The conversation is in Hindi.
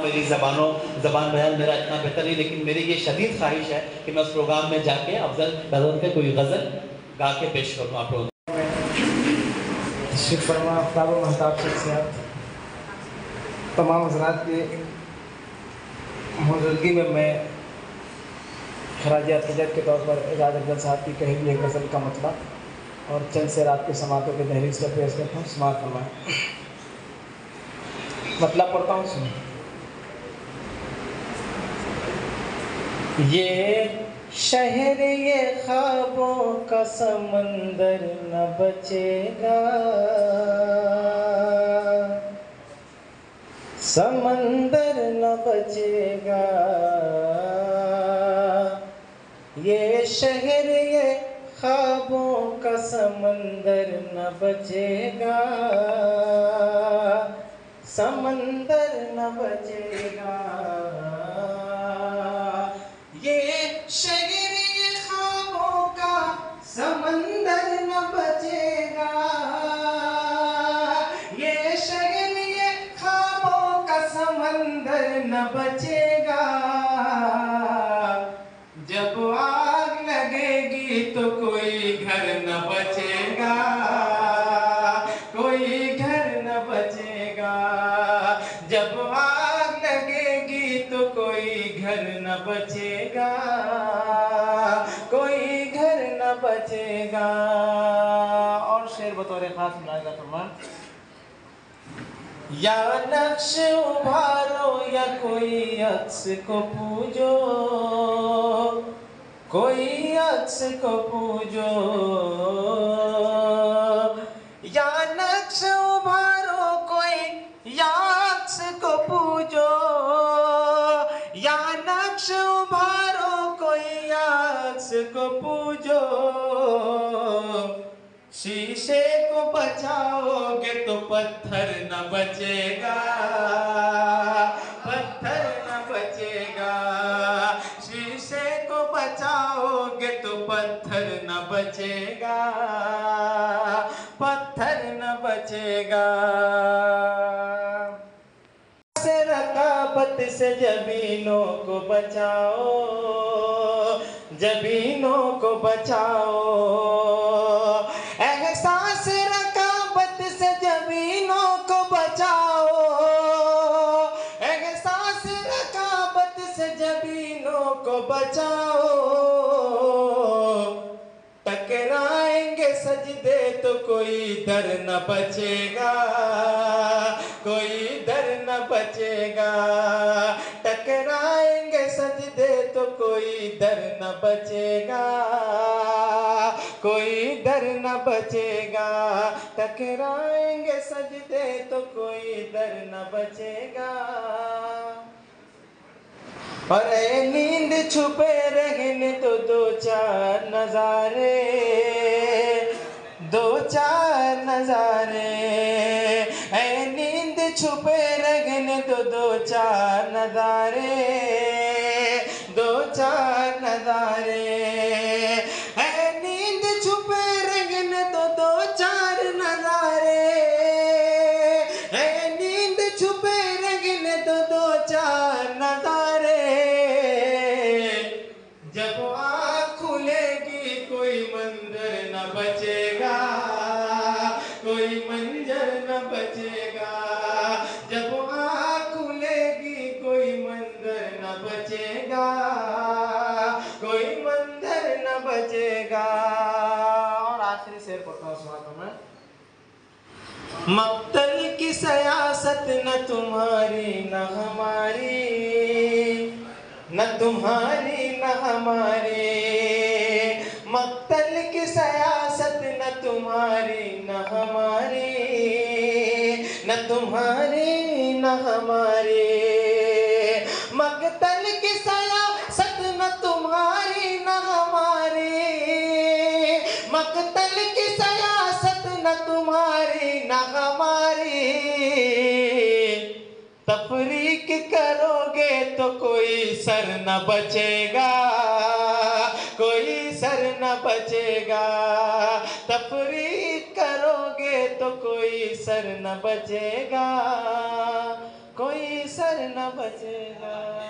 मेरी ज़बान बयान मेरा इतना बेहतर नहीं, लेकिन मेरी ये शदीद ख्वाहिश है कि मैं उस प्रोग्राम में जाके अफजल गज़ल के कोई गज़ल गा के पेश करूँ आप लोगों को। तमाम हज़रात की मौजूदगी में मैं खराज अक़ीदत के तौर पर एजाज़ अफ़ज़ल साहब की कही हुई एक गज़ल का मतलब और चंद से रात के समातों के दहलीज से पेश करता हूँ। समात फरमाएं। मतलब पढ़ता हूँ, सुन। ये शहर ये ख्वाबों का समंदर न बचेगा, समंदर न बचेगा। ये शहर ये ख्वाबों का समंदर न बचेगा, समंदर न बचेगा। ये शहर ये ख्वाबों का समंदर न बचेगा, ये शहर ये ख्वाबों का समंदर न बचेगा। जब आग लगेगी तो कोई घर न बचेगा, कोई घर न बचेगा। जब आग लगेगी तो कोई घर न बचेगा, कोई घर न बचेगा। और शेर बतौर खास सुनाएगा फरमान। या नक्श उभारो या कोई अक्स को पूजो, कोई अक्स को पूजो। या नक्श उभारो कोई या अक्स को पूजो, या नक्श उभारो कोई अक्स को पूजो। शीशे को बचाओगे तो पत्थर न बचेगा, पत्थर न बचेगा। शीशे को बचाओगे तो पत्थर न बचेगा, पत्थर न बचेगा। से रकाबत से जबीनों को बचाओ, जबीनों को बचाओ। एहसास रकाबत से जबीनों को बचाओ, एहसास रकाबत से जबीनों को बचाओ। टकराएंगे सजदे तो कोई दर न बचेगा, कोई दर न बचेगा। टकराएंगे सजदे तो कोई दर न बचेगा, कोई दर न बचेगा। टकराएंगे सजदे तो कोई दर न बचेगा। अरे नींद छुपे रहने तो दो चार नजारे, दो चार नजारे। ऐ नींद छुपे रहने तो दो चार नजारे, दो चार नजारे। ऐ नींद छुपे रहने तो दो चार नजारे, ऐ नींद छुपे रहने तो दो चार नजारे। जब आँख खुलेगी कोई मंजर न बचेगा, कोई मंजर न बचेगा। जब आँख खुलेगी कोई मंजर न बचेगा, कोई मंजर न बचेगा। और आखिरी शेर पढ़ता हूँ सुनाता मैं। मक्तल की सियासत न तुम्हारी न हमारी, न तुम्हारी न हमारी। मक्तल की सियासत न तुम्हारी न हमारी, न तुम्हारी न हमारी। मक्तल की सियासत न तुम्हारी न हमारी, मक्तल की सियासत न तुम्हारी न हमारी। तफरीक करोगे तो कोई सर न बचेगा, कोई सर न बचेगा। तफरीक करोगे तो कोई सर न बचेगा, कोई सर न बचेगा।